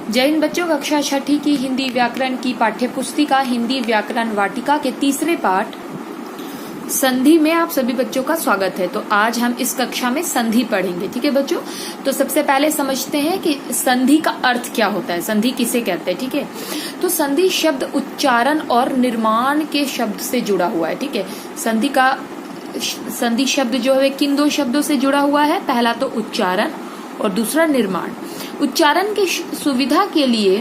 जय हिंद बच्चों, कक्षा छठी की हिंदी व्याकरण की पाठ्य पुस्तिका हिंदी व्याकरण वाटिका के तीसरे पाठ संधि में आप सभी बच्चों का स्वागत है। तो आज हम इस कक्षा में संधि पढ़ेंगे। ठीक है बच्चों, तो सबसे पहले समझते हैं कि संधि का अर्थ क्या होता है, संधि किसे कहते हैं। ठीक है, तो संधि शब्द उच्चारण और निर्माण के शब्द से जुड़ा हुआ है। ठीक है, संधि शब्द जो है किन दो शब्दों से जुड़ा हुआ है, पहला तो उच्चारण और दूसरा निर्माण। उच्चारण की सुविधा के लिए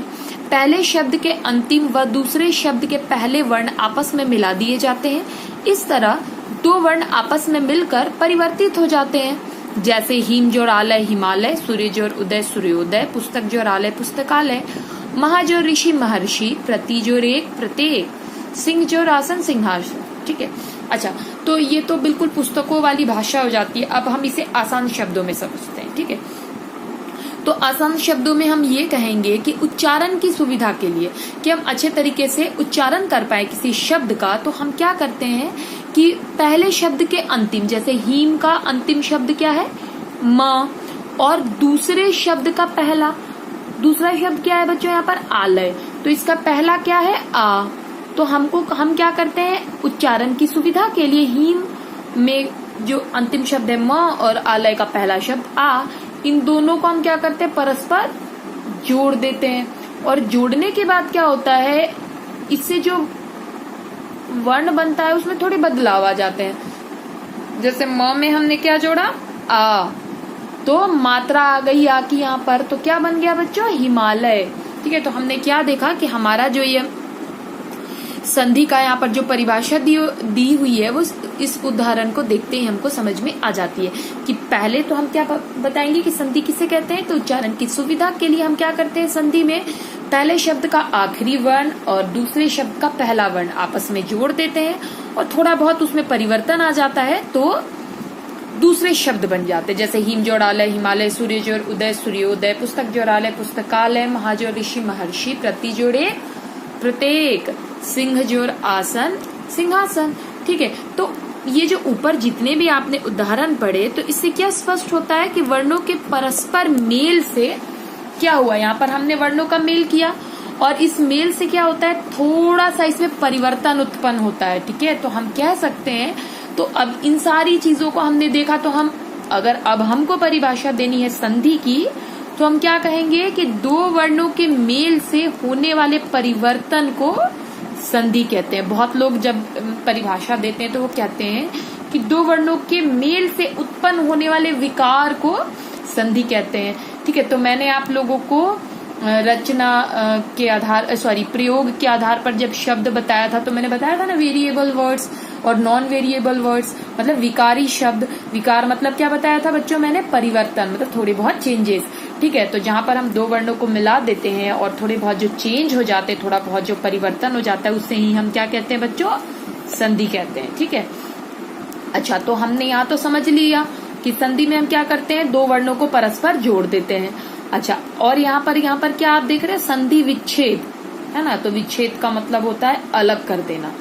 पहले शब्द के अंतिम व दूसरे शब्द के पहले वर्ण आपस में मिला दिए जाते हैं। इस तरह दो वर्ण आपस में मिलकर परिवर्तित हो जाते हैं। जैसे हिम जोड़ आलय हिमालय, सूर्य जोड़ उदय सूर्योदय, पुस्तक जोड़ आलय पुस्तकालय, महा जोड़ ऋषि महर्षि, प्रति जोड़ एक प्रत्येक, सिंह जोड़ आसन सिंहासन। ठीक है, अच्छा, तो ये तो बिल्कुल पुस्तकों वाली भाषा हो जाती है। अब हम इसे आसान शब्दों में समझते हैं। ठीक है, तो आसान शब्दों में हम ये कहेंगे कि उच्चारण की सुविधा के लिए कि हम अच्छे तरीके से उच्चारण कर पाए किसी शब्द का, तो हम क्या करते हैं कि पहले शब्द के अंतिम, जैसे हीम का अंतिम शब्द क्या है, म, और दूसरे शब्द का दूसरा शब्द क्या है बच्चों यहाँ पर, आलय, तो इसका पहला क्या है, आ। तो हम क्या करते हैं, उच्चारण की सुविधा के लिए हीम में जो अंतिम शब्द है म और आलय का पहला शब्द आ, इन दोनों को हम क्या करते हैं, परस्पर जोड़ देते हैं। और जोड़ने के बाद क्या होता है, इससे जो वर्ण बनता है उसमें थोड़े बदलाव आ जाते हैं। जैसे म में हमने क्या जोड़ा, आ, तो मात्रा आ गई आ की यहाँ पर, तो क्या बन गया बच्चों, हिमालय। ठीक है, तो हमने क्या देखा कि हमारा जो ये संधि का यहाँ पर जो परिभाषा दी हुई है वो इस उदाहरण को देखते ही हमको समझ में आ जाती है कि पहले तो हम क्या बताएंगे कि संधि किसे कहते हैं। तो उच्चारण की सुविधा के लिए हम क्या करते हैं, संधि में पहले शब्द का आखिरी वर्ण और दूसरे शब्द का पहला वर्ण आपस में जोड़ देते हैं और थोड़ा बहुत उसमें परिवर्तन आ जाता है तो दूसरे शब्द बन जाते हैं। जैसे हिम जोड़ आलय हिमालय, सूर्य जोड़ उदय सूर्योदय, पुस्तक जोड़ आलय पुस्तकालय, महा जोड़ ऋषि महर्षि, प्रति जोड़े प्रत्येक, सिंह जोड़ आसन सिंहासन। ठीक है, तो ये जो ऊपर जितने भी आपने उदाहरण पढ़े, तो इससे क्या स्पष्ट होता है कि वर्णों के परस्पर मेल से क्या हुआ, यहाँ पर हमने वर्णों का मेल किया और इस मेल से क्या होता है, थोड़ा सा इसमें परिवर्तन उत्पन्न होता है। ठीक है, तो हम कह सकते हैं, तो अब इन सारी चीजों को हमने देखा, तो हम अगर अब हमको परिभाषा देनी है संधि की, तो हम क्या कहेंगे कि दो वर्णों के मेल से होने वाले परिवर्तन को संधि कहते हैं। बहुत लोग जब परिभाषा देते हैं तो वो कहते हैं कि दो वर्णों के मेल से उत्पन्न होने वाले विकार को संधि कहते हैं। ठीक है, तो मैंने आप लोगों को रचना के आधार प्रयोग के आधार पर जब शब्द बताया था, तो मैंने बताया था ना, वेरिएबल वर्ड्स और नॉन वेरिएबल वर्ड्स, मतलब विकारी शब्द। विकार मतलब क्या बताया था बच्चों मैंने, परिवर्तन, मतलब थोड़े बहुत चेंजेस। ठीक है, तो जहां पर हम दो वर्णों को मिला देते हैं और थोड़े बहुत जो चेंज हो जाते हैं, थोड़ा बहुत जो परिवर्तन हो जाता है, उससे ही हम क्या कहते हैं बच्चों, संधि कहते हैं। ठीक है, अच्छा, तो हमने यहाँ तो समझ लिया कि संधि में हम क्या करते हैं, दो वर्णों को परस्पर जोड़ देते हैं। अच्छा, और यहाँ पर क्या आप देख रहे हैं, संधि विच्छेद है ना, तो विच्छेद का मतलब होता है अलग कर देना।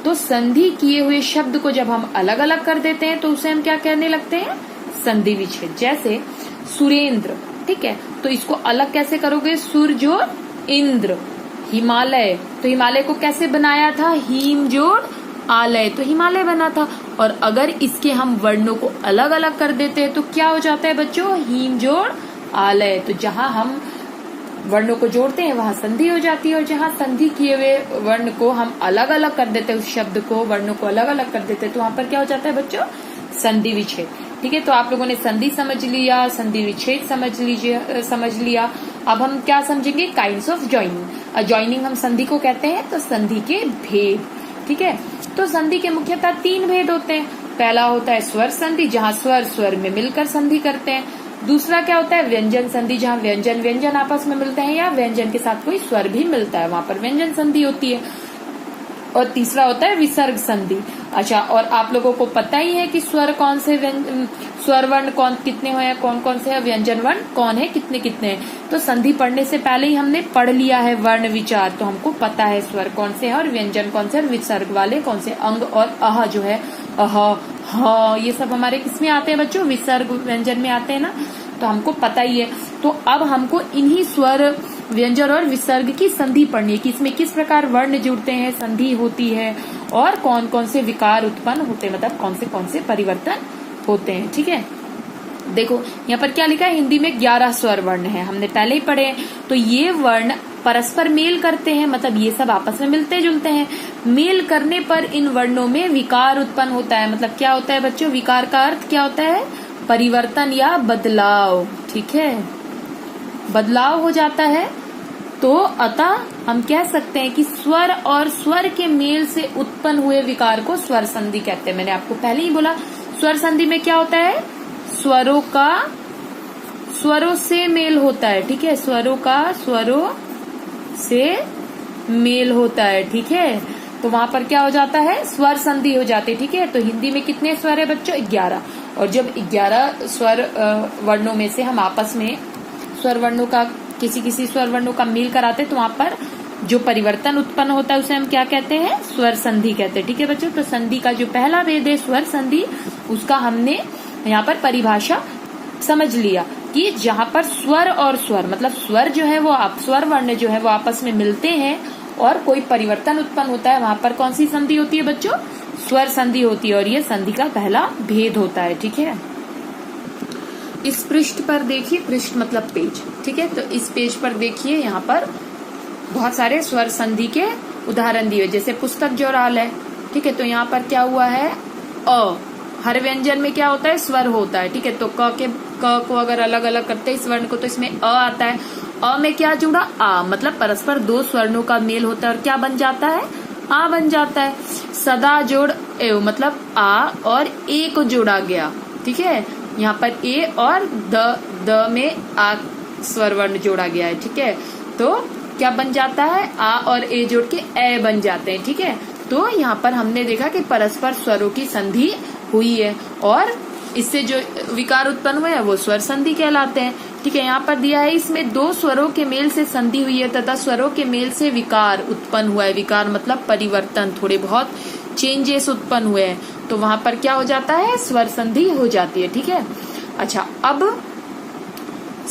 तो संधि किए हुए शब्द को जब हम अलग अलग कर देते हैं तो उसे हम क्या कहने लगते हैं, संधि विच्छेद। जैसे सुरेंद्र, ठीक है, तो इसको अलग कैसे करोगे, सुर जोड़ इंद्र। हिमालय, तो हिमालय को कैसे बनाया था, हिम जोड़ आलय, तो हिमालय बना था। और अगर इसके हम वर्णों को अलग अलग कर देते हैं तो क्या हो जाता है बच्चों, हिम जोड़ आलय। तो जहां हम वर्णों को जोड़ते हैं वहां संधि हो जाती है, और जहां संधि किए हुए वर्ण को हम अलग अलग कर देते हैं, उस शब्द को वर्णों को अलग अलग कर देते हैं, तो वहां पर क्या हो जाता है बच्चों, संधि विच्छेद। ठीक है, तो आप लोगों ने संधि समझ लिया, संधि विच्छेद समझ लिया। अब हम क्या समझेंगे, काइंड्स ऑफ जॉइनिंग। जॉइनिंग हम संधि को कहते हैं, तो संधि के भेद। ठीक है, तो संधि के मुख्यतः 3 भेद होते हैं। पहला होता है स्वर संधि, जहां स्वर स्वर में मिलकर संधि करते हैं। दूसरा क्या होता है, व्यंजन संधि, जहां व्यंजन व्यंजन आपस में मिलते हैं या व्यंजन के साथ कोई स्वर भी मिलता है, वहां पर व्यंजन संधि होती है। और तीसरा होता है विसर्ग संधि। अच्छा, और आप लोगों को पता ही है कि स्वर कौन से, स्वर वर्ण कौन कितने हैं, कौन कौन से है, व्यंजन वर्ण कौन है, कितने कितने हैं। तो संधि पढ़ने से पहले ही हमने पढ़ लिया है वर्ण विचार, तो हमको पता है स्वर कौन से है और व्यंजन कौन से, और विसर्ग वाले कौन से, अंग और अह जो है, अह, ह, ये सब हमारे किसमें आते हैं बच्चों, विसर्ग व्यंजन में आते हैं ना, तो हमको पता ही है। तो अब हमको इन्हीं स्वर व्यंजन और विसर्ग की संधि पढ़नी है कि इसमें किस प्रकार वर्ण जुड़ते हैं, संधि होती है और कौन कौन से विकार उत्पन्न होते हैं, मतलब कौन से परिवर्तन होते हैं। ठीक है, देखो यहाँ पर क्या लिखा है, हिंदी में 11 स्वर वर्ण है, हमने पहले ही पढ़े। तो ये वर्ण परस्पर मेल करते हैं, मतलब ये सब आपस में मिलते जुलते हैं। मेल करने पर इन वर्णों में विकार उत्पन्न होता है। मतलब क्या होता है बच्चों, विकार का अर्थ क्या होता है, परिवर्तन या बदलाव। ठीक है, बदलाव हो जाता है। तो अतः हम कह सकते हैं कि स्वर और स्वर के मेल से उत्पन्न हुए विकार को स्वर संधि कहते हैं। मैंने आपको पहले ही बोला, स्वर संधि में क्या होता है, स्वरों से मेल होता है। ठीक है, स्वरों से मेल होता है। ठीक है, तो वहां पर क्या हो जाता है, स्वर संधि हो जाती है। ठीक है, तो हिंदी में कितने स्वर है बच्चों, 11। और जब 11 स्वर वर्णों में से हम आपस में स्वर वर्णों का किसी स्वर वर्णों का मेल कराते तो वहां पर जो परिवर्तन उत्पन्न होता है उसे हम क्या कहते हैं, स्वर संधि कहते हैं। ठीक है बच्चों, तो संधि का जो पहला भेद है स्वर संधि, उसका हमने यहाँ पर परिभाषा समझ लिया कि जहां पर स्वर और स्वर, मतलब स्वर जो है वो स्वर वर्ण जो है वो आपस में मिलते हैं और कोई परिवर्तन उत्पन्न होता है, वहां पर कौन सी संधि होती है बच्चों, स्वर संधि होती है। और ये संधि का पहला भेद होता है। ठीक है, इस पृष्ठ पर देखिए, पृष्ठ मतलब पेज। ठीक है, तो इस पेज पर देखिए, यहाँ पर बहुत सारे स्वर संधि के उदाहरण दिए, जैसे पुस्तक जोराल है। ठीक है, तो यहाँ पर क्या हुआ है, अ, हर व्यंजन में क्या होता है, स्वर होता है। ठीक है, तो क को अगर अलग अलग करते हैं इस वर्ण को, तो इसमें अ आता है। अ में क्या जुड़ा, आ, मतलब परस्पर 2 स्वर्णों का मेल होता है और क्या बन जाता है, आ बन जाता है। सदा जोड़ एव, मतलब आ और ए को जोड़ा गया। ठीक है, यहाँ पर ए और द में आ स्वर वर्ण जोड़ा गया है। ठीक है, तो क्या बन जाता है, आ और ए जोड़ के ए बन जाते हैं। ठीक है, तो यहाँ पर हमने देखा कि परस्पर स्वरों की संधि हुई है और इससे जो विकार उत्पन्न हुए हैं वो स्वर संधि कहलाते हैं। ठीक है, यहाँ पर दिया है, इसमें 2 स्वरों के मेल से संधि हुई है तथा स्वरों के मेल से विकार उत्पन्न हुआ है। विकार मतलब परिवर्तन, थोड़े बहुत चेंजेस उत्पन्न हुए हैं, तो वहां पर क्या हो जाता है, स्वर संधि हो जाती है। ठीक है, अच्छा, अब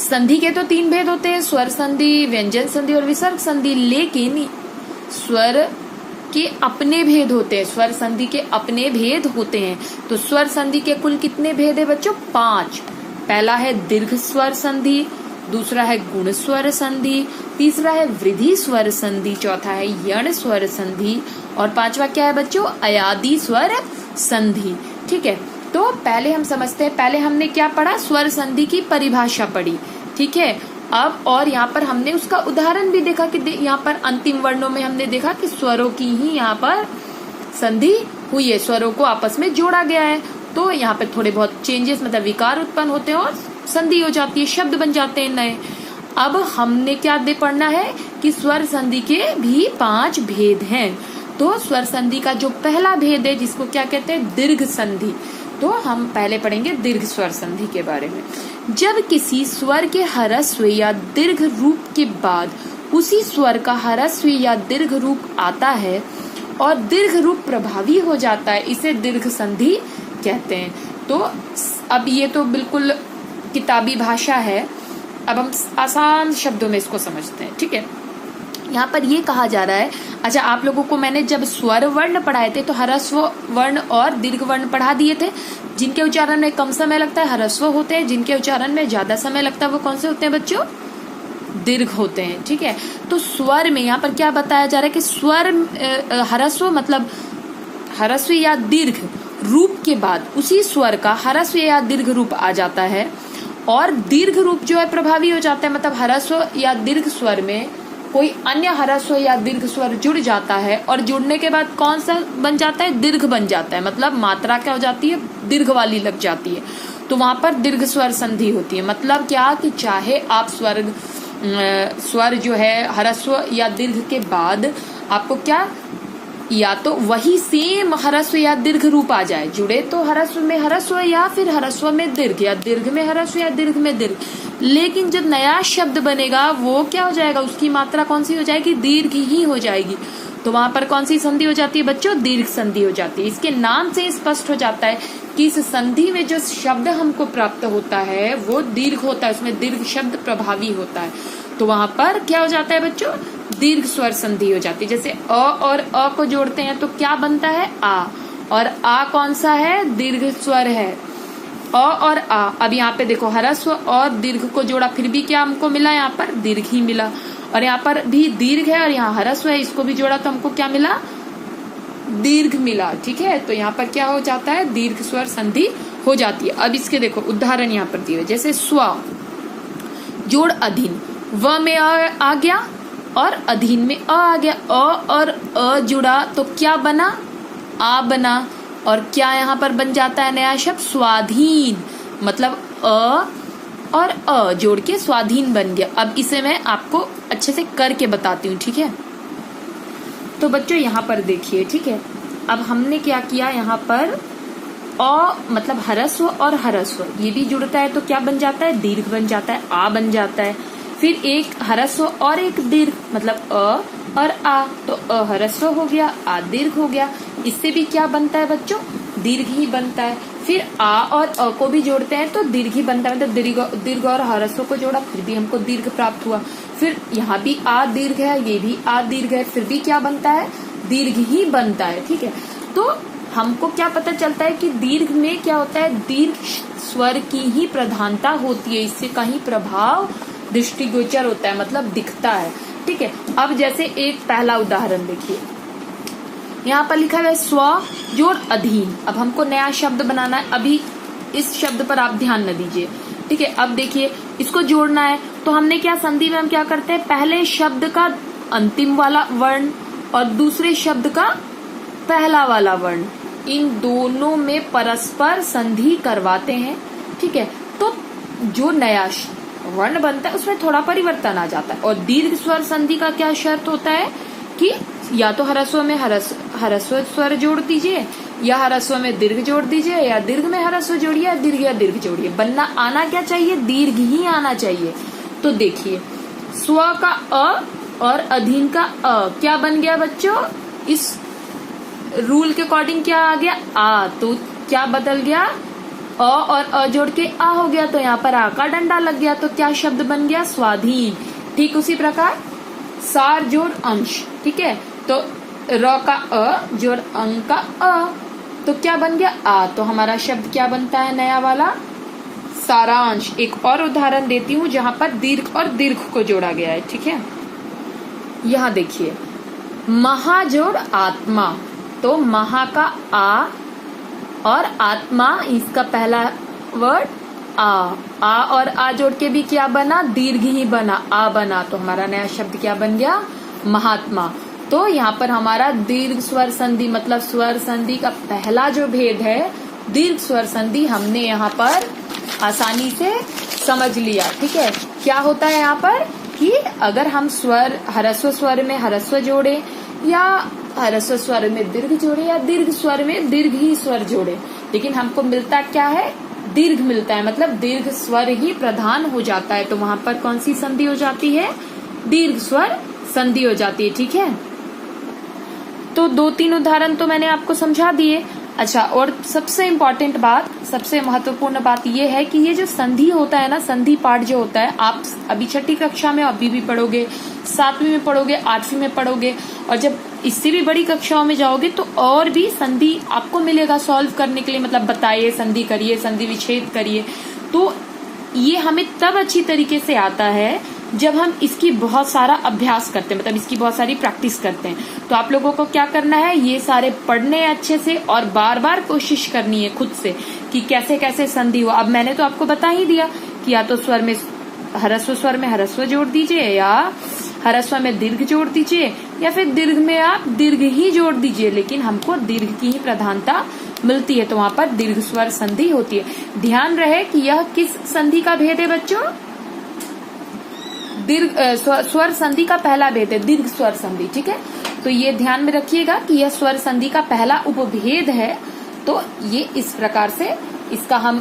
संधि के तो 3 भेद होते हैं, स्वर संधि, व्यंजन संधि और विसर्ग संधि। लेकिन स्वर के अपने भेद होते हैं, स्वर संधि के अपने भेद होते हैं। तो स्वर संधि के कुल कितने भेद है बच्चों, 5। पहला है दीर्घ स्वर संधि, दूसरा है गुण स्वर संधि, तीसरा है वृद्धि स्वर संधि, चौथा है यण स्वर संधि और 5वां क्या है बच्चों, अयादि स्वर संधि। ठीक है, तो पहले हम समझते हैं, पहले हमने क्या पढ़ा, स्वर संधि की परिभाषा पढ़ी। ठीक है, अब और यहाँ पर हमने उसका उदाहरण भी देखा कि यहाँ पर अंतिम वर्णों में हमने देखा कि स्वरों की ही यहाँ पर संधि हुई है, स्वरों को आपस में जोड़ा गया है। तो यहाँ पे थोड़े बहुत चेंजेस, मतलब विकार उत्पन्न होते हैं और संधि हो जाती है, शब्द बन जाते हैं नए। अब हमने क्या पढ़ना है कि स्वर संधि के भी 5 भेद हैं। तो स्वर संधि का जो पहला भेद है जिसको क्या कहते हैं, दीर्घ संधि। तो हम पहले पढ़ेंगे दीर्घ स्वर संधि के बारे में। जब किसी स्वर के ह्रस्व या दीर्घ रूप के बाद उसी स्वर का ह्रस्व या दीर्घ रूप आता है और दीर्घ रूप प्रभावी हो जाता है, इसे दीर्घ संधि कहते हैं। तो अब ये तो बिल्कुल किताबी भाषा है, अब हम आसान शब्दों में इसको समझते हैं। ठीक है, यहाँ पर ये कहा जा रहा है, अच्छा आप लोगों को मैंने जब स्वर वर्ण पढ़ाए थे तो ह्रस्व वर्ण और दीर्घ वर्ण पढ़ा दिए थे। जिनके उच्चारण में कम समय लगता है ह्रस्व होते हैं, जिनके उच्चारण में ज्यादा समय लगता है वो कौन से होते हैं बच्चों, दीर्घ होते हैं। ठीक है, तो स्वर में यहाँ पर क्या बताया जा रहा है कि स्वर ह्रस्व मतलब ह्रस्व या दीर्घ रूप के बाद उसी स्वर का ह्रस्व या दीर्घ रूप आ जाता है और दीर्घ रूप जो है प्रभावी हो जाता है, मतलब ह्रस्व या दीर्घ स्वर में कोई अन्य ह्रस्व या दीर्घ स्वर जुड़ जाता है और जुड़ने के बाद कौन सा बन जाता है, दीर्घ बन जाता है, मतलब मात्रा क्या हो जाती है, दीर्घ वाली लग जाती है। तो वहां पर दीर्घ स्वर संधि होती है। मतलब क्या कि चाहे आप स्वर जो है ह्रस्व या दीर्घ के बाद आपको क्या, या तो वही सेम ह्रस्व या दीर्घ रूप आ जाए, जुड़े तो ह्रस्व में ह्रस्व या फिर ह्रस्व में दीर्घ या दीर्घ में ह्रस्व या दीर्घ में दीर्घ, लेकिन जब नया शब्द बनेगा वो क्या हो जाएगा, उसकी मात्रा कौन सी हो जाएगी, दीर्घ ही हो जाएगी। तो वहां पर कौन सी संधि हो जाती है बच्चों, दीर्घ संधि हो जाती है। इसके नाम से स्पष्ट हो जाता है कि इस संधि में जो शब्द हमको प्राप्त होता है वो दीर्घ होता है, उसमें दीर्घ शब्द प्रभावी होता है। तो वहां पर क्या हो जाता है बच्चों, दीर्घ स्वर संधि हो जाती है। जैसे अ और अ को जोड़ते हैं तो क्या बनता है, आ, और आ कौन सा है, दीर्घ स्वर है, अ और आ। अब यहाँ पे देखो ह्रस्व और दीर्घ को जोड़ा, फिर भी क्या हमको मिला, यहाँ पर दीर्घ ही मिला, और यहाँ पर भी दीर्घ है और यहाँ ह्रस्व है, इसको भी जोड़ा तो हमको क्या मिला, दीर्घ मिला। ठीक है, तो यहाँ पर क्या हो जाता है, दीर्घ स्वर संधि हो जाती है। अब इसके देखो उदाहरण यहाँ पर दिए हुए, जैसे स्व जोड़ अधीन, व में आ गया और अधीन में आ गया, अ और अ जुड़ा तो क्या बना, आ बना, और क्या यहाँ पर बन जाता है नया शब्द, स्वाधीन, मतलब अ और अ जोड़ के स्वाधीन बन गया। अब इसे मैं आपको अच्छे से करके बताती हूँ। ठीक है, तो बच्चों यहाँ पर देखिए, ठीक है, अब हमने क्या किया, यहाँ पर अ मतलब ह्रस्व और ह्रस्व ये भी जुड़ता है तो क्या बन जाता है, दीर्घ बन जाता है, आ बन जाता है। फिर एक ह्रस्व और एक दीर्घ, मतलब अ और आ, तो अ ह्रस्व हो गया, आ दीर्घ हो गया। इससे भी क्या बनता है बच्चों, दीर्घ ही बनता है। फिर आ और अ को भी जोड़ते हैं तो दीर्घ ही बनता है, मतलब दीर्घ और ह्रस्व को जोड़ा फिर भी हमको दीर्घ प्राप्त हुआ। फिर यहाँ भी आ दीर्घ है, ये भी आ दीर्घ है, फिर भी क्या बनता है, दीर्घ ही बनता है। ठीक है, तो हमको क्या पता चलता है कि दीर्घ में क्या होता है, दीर्घ स्वर की ही प्रधानता होती है, इससे कहीं प्रभाव दृष्टिगोचर होता है, मतलब दिखता है। ठीक है, अब जैसे एक पहला उदाहरण देखिए, यहाँ पर लिखा है स्व जोड़ अधीन। अब हमको नया शब्द बनाना है, अभी इस शब्द पर आप ध्यान न दीजिए। ठीक है, अब देखिए इसको जोड़ना है तो हमने क्या, संधि में हम क्या करते हैं, पहले शब्द का अंतिम वाला वर्ण और दूसरे शब्द का पहला वाला वर्ण, इन दोनों में परस्पर संधि करवाते हैं। ठीक है, तो जो नया वर्ण बनता है उसमें थोड़ा परिवर्तन आ जाता है। और दीर्घ स्वर संधि का क्या शर्त होता है कि या तो ह्रस्व में ह्रस्व स्वर जोड़ दीजिए, या ह्रस्व में दीर्घ जोड़ दीजिए, या दीर्घ में ह्रस्व जोड़िए, या दीर्घ जोड़िए। बनना आना क्या चाहिए, दीर्घ ही आना चाहिए। तो देखिए स्व का अ और अधीन का अ क्या बन गया बच्चों, इस रूल के अकॉर्डिंग क्या आ गया, आ, तो क्या बदल गया, अ और अ जोड़ के आ हो गया, तो यहाँ पर आ का डंडा लग गया, तो क्या शब्द बन गया, स्वाधीन। ठीक उसी प्रकार सार जोड़ अंश, ठीक है, तो र का अ जोड़ अंक का अ, तो क्या बन गया, आ, तो हमारा शब्द क्या बनता है, नया वाला सारांश। एक और उदाहरण देती हूँ जहां पर दीर्घ और दीर्घ को जोड़ा गया है। ठीक है, यहाँ देखिए महाजोड़ आत्मा, तो महा का आ और आत्मा इसका पहला वर्ड आ और आ जोड़ के भी क्या बना, दीर्घ ही बना, आ बना, तो हमारा नया शब्द क्या बन गया, महात्मा। तो यहाँ पर हमारा दीर्घ स्वर संधि मतलब स्वर संधि का पहला जो भेद है दीर्घ स्वर संधि, हमने यहाँ पर आसानी से समझ लिया। ठीक है, क्या होता है यहाँ पर कि अगर हम स्वर ह्रस्व स्वर में ह्रस्व जोड़े, या ह्रस्व स्वर में दीर्घ जोड़े, या दीर्घ स्वर में दीर्घ ही स्वर जोड़े, लेकिन हमको मिलता क्या है, दीर्घ मिलता है, मतलब दीर्घ स्वर ही प्रधान हो जाता है, तो वहां पर कौन सी संधि हो जाती है, दीर्घ स्वर संधि हो जाती है। ठीक है, तो 2-3 उदाहरण तो मैंने आपको समझा दिए। अच्छा, और सबसे इम्पोर्टेंट बात, सबसे महत्वपूर्ण बात ये है कि ये जो संधि होता है ना, संधि पाठ जो होता है, आप अभी 6ठी कक्षा में अभी भी पढ़ोगे, 7वीं में पढ़ोगे, 8वीं में पढ़ोगे, और जब इससे भी बड़ी कक्षाओं में जाओगे तो और भी संधि आपको मिलेगा सॉल्व करने के लिए, मतलब बताइए, संधि करिए, संधि विच्छेद करिए। तो ये हमें तब अच्छी तरीके से आता है जब हम इसकी बहुत सारा अभ्यास करते हैं, मतलब इसकी बहुत सारी प्रैक्टिस करते हैं। तो आप लोगों को क्या करना है, ये सारे पढ़ने अच्छे से और बार बार कोशिश करनी है खुद से कि कैसे कैसे संधि हो। अब मैंने तो आपको बता ही दिया कि या तो स्वर में ह्रस्व जोड़ दीजिए, या ह्रस्व में दीर्घ जोड़ दीजिए, या फिर दीर्घ में आप दीर्घ ही जोड़ दीजिए, लेकिन हमको दीर्घ की ही प्रधानता मिलती है, तो वहां पर दीर्घ स्वर संधि होती है। ध्यान रहे कि यह किस संधि का भेद है बच्चों, दीर्घ स्वर संधि का पहला भेद है, दीर्घ स्वर संधि। ठीक है, तो ये ध्यान में रखिएगा कि यह स्वर संधि का पहला उपभेद है। तो ये इस प्रकार से इसका हम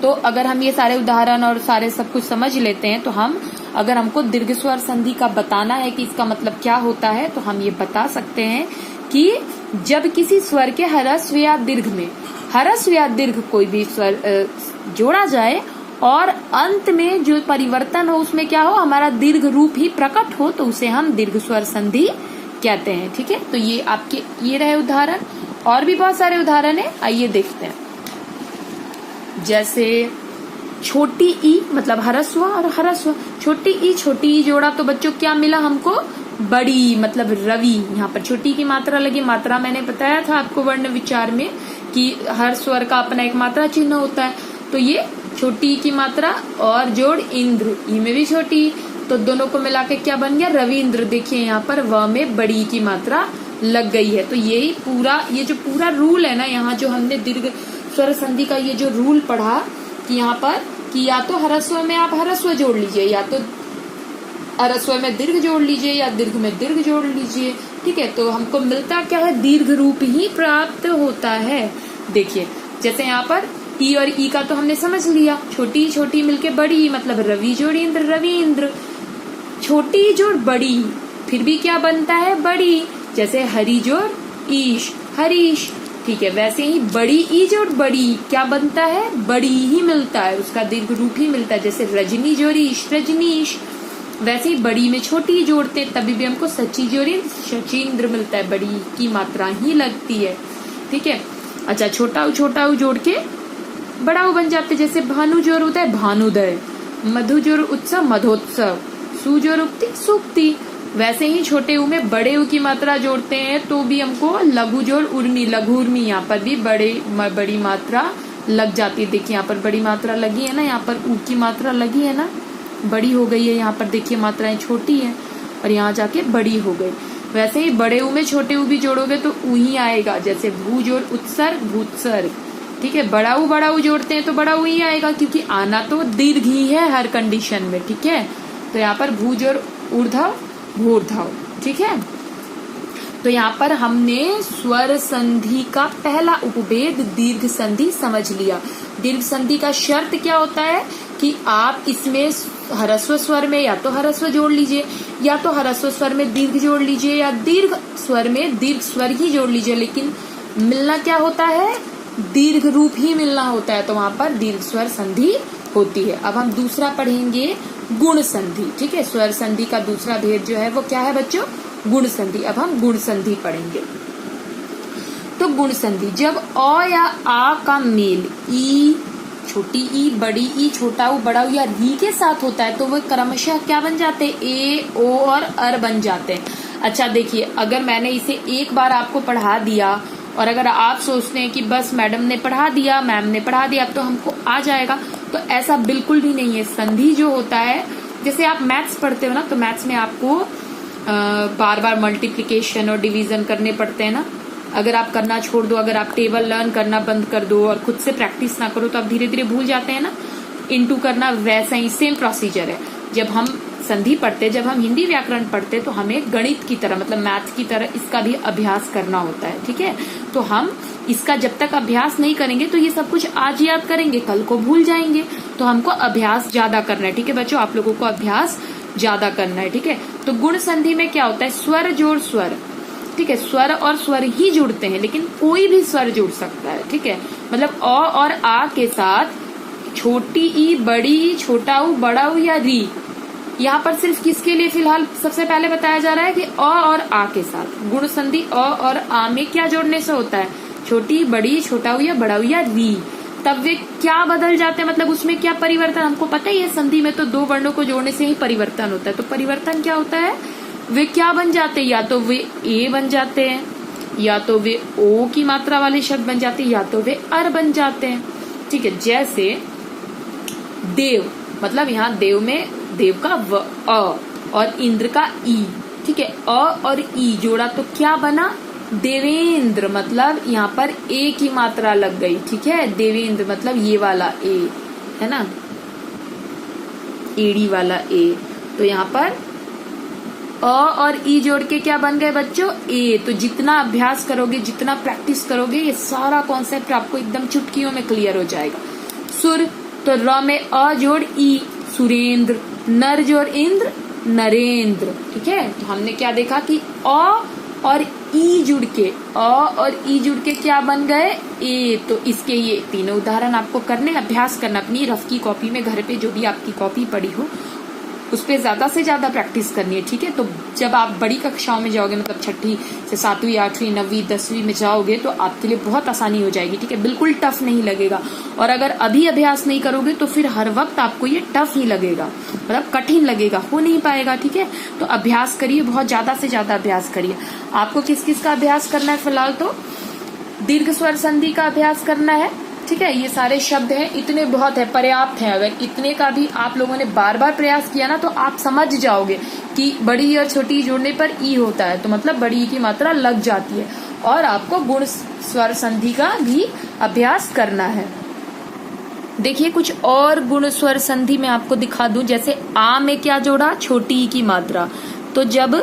तो अगर हम ये सारे उदाहरण और सारे सब कुछ समझ लेते हैं, तो हम अगर हमको दीर्घ स्वर संधि का बताना है कि इसका मतलब क्या होता है, तो हम ये बता सकते हैं कि जब किसी स्वर के ह्रस्व या दीर्घ में ह्रस्व या दीर्घ कोई भी स्वर जोड़ा जाए और अंत में जो परिवर्तन हो उसमें क्या हो, हमारा दीर्घ रूप ही प्रकट हो, तो उसे हम दीर्घ स्वर संधि कहते हैं। ठीक है, तो ये आपके ये रहे उदाहरण, और भी बहुत सारे उदाहरण है, आइए देखते हैं। जैसे छोटी ई मतलब ह्रस्व और ह्रस्व, छोटी ई जोड़ा तो बच्चों क्या मिला हमको, बड़ी मतलब रवि। यहाँ पर छोटी की मात्रा लगी, मात्रा मैंने बताया था आपको वर्ण विचार में कि हर स्वर का अपना एक मात्रा चिन्ह होता है, तो ये छोटी की मात्रा और जोड़ इंद्र, ई में भी छोटी, तो दोनों को मिला के क्या बन गया, रविंद्र। देखिए यहाँ पर व में बड़ी की मात्रा लग गई है। तो यही पूरा ये जो पूरा रूल है ना, यहाँ जो हमने दीर्घ स्वर संधि का ये जो रूल पढ़ा कि यहाँ पर कि या तो ह्रस्व में आप ह्रस्व जोड़ लीजिए, या तो ह्रस्व में दीर्घ जोड़ लीजिए, या दीर्घ में दीर्घ जोड़ लीजिए। ठीक है, तो हमको मिलता क्या है, दीर्घ रूप ही प्राप्त होता है। देखिए जैसे यहाँ पर ई और ई का तो हमने समझ लिया, छोटी छोटी मिलके बड़ी मतलब रवि जोड़ इंद्र, रविंद्र। छोटी जोड़ बड़ी फिर भी क्या बनता है, बड़ी। जैसे हरि जोड़ ईश, हरीश। ठीक है, वैसे ही बड़ी ई जोड़ बड़ी क्या बनता है, बड़ी ही मिलता है, उसका दीर्घ रूप ही मिलता है। जैसे रजनी जोड़ीश, रजनीश। वैसे ही बड़ी में छोटी जोड़ते तभी भी हमको सची जोड़ी शचीन्द्र मिलता है, बड़ी की मात्रा ही लगती है। ठीक है, अच्छा छोटा उ जोड़ के बड़ा उ बन जाते, जैसे भानु जोड़ होता है भानुदय, मधु जोड़ उत्सव मधोत्सव, सु जोड़ उक्ति सूक्ति। वैसे ही छोटे उ में बड़े उ की मात्रा जोड़ते हैं तो भी हमको लघु जोड़ उर्मी, लघु उर्मी। यहाँ पर भी बड़ी मात्रा लग जाती है। देखिए यहाँ पर बड़ी मात्रा लगी है ना, यहाँ पर उ की मात्रा लगी है ना, बड़ी हो गई है। यहाँ पर देखिए मात्राएं छोटी है और यहाँ जाके बड़ी हो गई। वैसे ही बड़े उ में छोटे उ भी जोड़ोगे तो उ ही आएगा, जैसे भू जोड़ उत्सर्ग भूत्सर्ग। ठीक है, बड़ा उ जोड़ते हैं तो बड़ा उ ही आएगा, क्योंकि आना तो दीर्घ ही है हर कंडीशन में। ठीक है, तो यहाँ पर भू जोड़ ऊर्ध्व भूर्ध्व। ठीक है, तो यहाँ पर हमने स्वर संधि का पहला उपभेद दीर्घ संधि समझ लिया। दीर्घ संधि का शर्त क्या होता है कि आप इसमें ह्रस्व स्वर में या तो ह्रस्व जोड़ लीजिए, या तो ह्रस्व स्वर में दीर्घ जोड़ लीजिए, या दीर्घ स्वर में दीर्घ स्वर ही जोड़ लीजिए, लेकिन मिलना क्या होता है, दीर्घ रूप ही मिलना होता है, तो वहां पर दीर्घ स्वर संधि होती है। अब हम दूसरा पढ़ेंगे गुण संधि। ठीक है, स्वर संधि का दूसरा भेद जो है वो क्या है बच्चों, गुण संधि। अब हम गुण संधि पढ़ेंगे। तो गुण संधि जब अ या आ का मेल ई, छोटी ई, बड़ी ई, छोटा उ, बड़ा उ या री के साथ होता है तो वो क्रमशः क्या बन जाते हैं, ए, ओ और अर बन जाते हैं। अच्छा देखिए, अगर मैंने इसे एक बार आपको पढ़ा दिया और अगर आप सोचते हैं कि बस मैडम ने पढ़ा दिया, मैम ने पढ़ा दिया, अब तो हमको आ जाएगा, तो ऐसा बिल्कुल भी नहीं है। संधि जो होता है, जैसे आप मैथ्स पढ़ते हो ना, तो मैथ्स में आपको बार बार मल्टीप्लिकेशन और डिवीजन करने पड़ते हैं ना। अगर आप करना छोड़ दो, अगर आप टेबल लर्न करना बंद कर दो और खुद से प्रैक्टिस ना करो तो आप धीरे धीरे भूल जाते हैं ना। इनटू करना वैसा ही सेम प्रोसीजर है। जब हम संधि पढ़ते, जब हम हिंदी व्याकरण पढ़ते तो हमें गणित की तरह मतलब मैथ की तरह इसका भी अभ्यास करना होता है। ठीक है, तो हम इसका जब तक अभ्यास नहीं करेंगे तो ये सब कुछ आज याद करेंगे, कल को भूल जाएंगे। तो हमको अभ्यास ज्यादा करना है। ठीक है बच्चों, आप लोगों को अभ्यास ज्यादा करना है। ठीक है, तो गुण संधि में क्या होता है, स्वर जोड़ स्वर। ठीक है, स्वर और स्वर ही जुड़ते हैं, लेकिन कोई भी स्वर जुड़ सकता है। ठीक है, मतलब अ और आ के साथ छोटी ई, बड़ी, छोटा उ, बड़ा उ या री। यहाँ पर सिर्फ किसके लिए फिलहाल सबसे पहले बताया जा रहा है कि अ और आ के साथ गुण संधि अ और आ में क्या जोड़ने से होता है, छोटी, बड़ी, छोटा उ या बड़ा उ या री। तब वे क्या बदल जाते हैं, मतलब उसमें क्या परिवर्तन, हमको पता ही है संधि में तो दो वर्णों को जोड़ने से ही परिवर्तन होता है। तो परिवर्तन क्या होता है, वे क्या बन जाते हैं, या तो वे ए बन जाते हैं, या तो वे ओ की मात्रा वाले शब्द बन जाते हैं, या तो वे अर बन जाते हैं। ठीक है, जैसे देव, मतलब यहाँ देव में देव का व अ और इंद्र का ई। ठीक है, अ और ई जोड़ा तो क्या बना, देवेंद्र, मतलब यहाँ पर ए की मात्रा लग गई। ठीक है, देवेंद्र मतलब ये वाला ए है ना, एड़ी वाला ए। तो यहाँ पर अ और ई जोड़ के क्या बन गए बच्चों, ए। तो जितना अभ्यास करोगे, जितना प्रैक्टिस करोगे, ये सारा कॉन्सेप्ट आपको एकदम चुटकियों में क्लियर हो जाएगा। सुर, तो र में अ जोड़ ई, सुरेंद्र। नर जोड़ इंद्र, नरेंद्र। ठीक है, तो हमने क्या देखा कि अ और ई जुड़ के अ और ई जुड़ के क्या बन गए ए। तो इसके ये तीनों उदाहरण आपको करने, अभ्यास करना अपनी रफ की कॉपी में, घर पे जो भी आपकी कॉपी पड़ी हो उस पे ज्यादा से ज्यादा प्रैक्टिस करनी है, ठीक है। तो जब आप बड़ी कक्षाओं में जाओगे, मतलब छठी से 7वीं 8वीं 9वीं 10वीं में जाओगे तो आपके लिए बहुत आसानी हो जाएगी, ठीक है। बिल्कुल टफ नहीं लगेगा। और अगर अभी अभ्यास नहीं करोगे तो फिर हर वक्त आपको ये टफ ही लगेगा, मतलब कठिन लगेगा, हो नहीं पाएगा, ठीक है। तो अभ्यास करिए, बहुत ज्यादा से ज्यादा अभ्यास करिए। आपको किस किस का अभ्यास करना है? फिलहाल तो दीर्घ स्वर संधि का अभ्यास करना है, ठीक है। ये सारे शब्द हैं, इतने बहुत है, पर्याप्त है। अगर इतने का भी आप लोगों ने बार बार प्रयास किया ना तो आप समझ जाओगे कि बड़ी और छोटी जोड़ने पर ई होता है, तो मतलब बड़ी ई की मात्रा लग जाती है। और आपको गुण स्वर संधि का भी अभ्यास करना है। देखिए कुछ और गुण स्वर संधि में आपको दिखा दूं। जैसे आ में क्या जोड़ा? छोटी ई की मात्रा। तो जब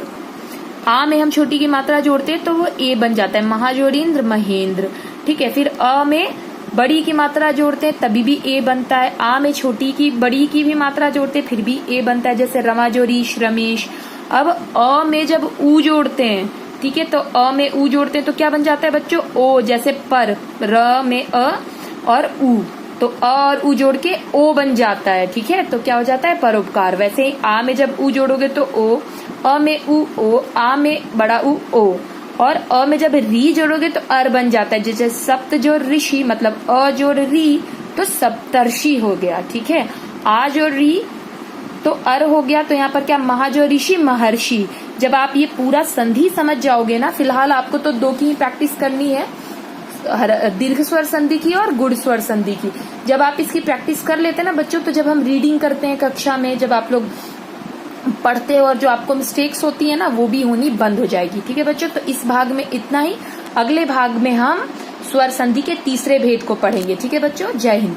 आ में हम छोटी की मात्रा जोड़ते हैं तो वो ए बन जाता है, महाजोड़ींद्र महेंद्र, ठीक है। फिर अ में बड़ी की मात्रा जोड़ते हैं तभी भी ए बनता है। आ में छोटी की बड़ी की भी मात्रा जोड़ते हैं फिर भी ए बनता है, जैसे रमाजोरीश रमेश। अब अ में जब ऊ जोड़ते हैं, ठीक है, तो अ में ऊ जोड़ते हैं तो क्या बन जाता है बच्चों? ओ, जैसे पर, र में अ और ऊ, तो अ और ऊ जोड़ के ओ बन जाता है, ठीक है। तो क्या हो जाता है? परोपकार। वैसे ही आ में जब ऊ जोड़ोगे तो ओ, अ में ऊ ओ, आ में बड़ा ऊ ओ, और अ में जब री जोड़ोगे तो अर बन जाता है, जैसे सप्त जोड़ ऋषि, मतलब अ जोड़ री तो सप्तर्षि हो गया, ठीक है। आ जोड़ री तो अर हो गया, तो यहाँ पर क्या? महाजोड़ ऋषि महर्षि। जब आप ये पूरा संधि समझ जाओगे ना, फिलहाल आपको तो 2 की ही प्रैक्टिस करनी है, दीर्घ स्वर संधि की और गुण स्वर संधि की। जब आप इसकी प्रैक्टिस कर लेते हैं ना बच्चों, तो जब हम रीडिंग करते हैं कक्षा में, जब आप लोग पढ़ते हो और जो आपको मिस्टेक्स होती है ना वो भी होनी बंद हो जाएगी, ठीक है बच्चों। तो इस भाग में इतना ही। अगले भाग में हम स्वर संधि के तीसरे भेद को पढ़ेंगे, ठीक है बच्चों। जय हिंद।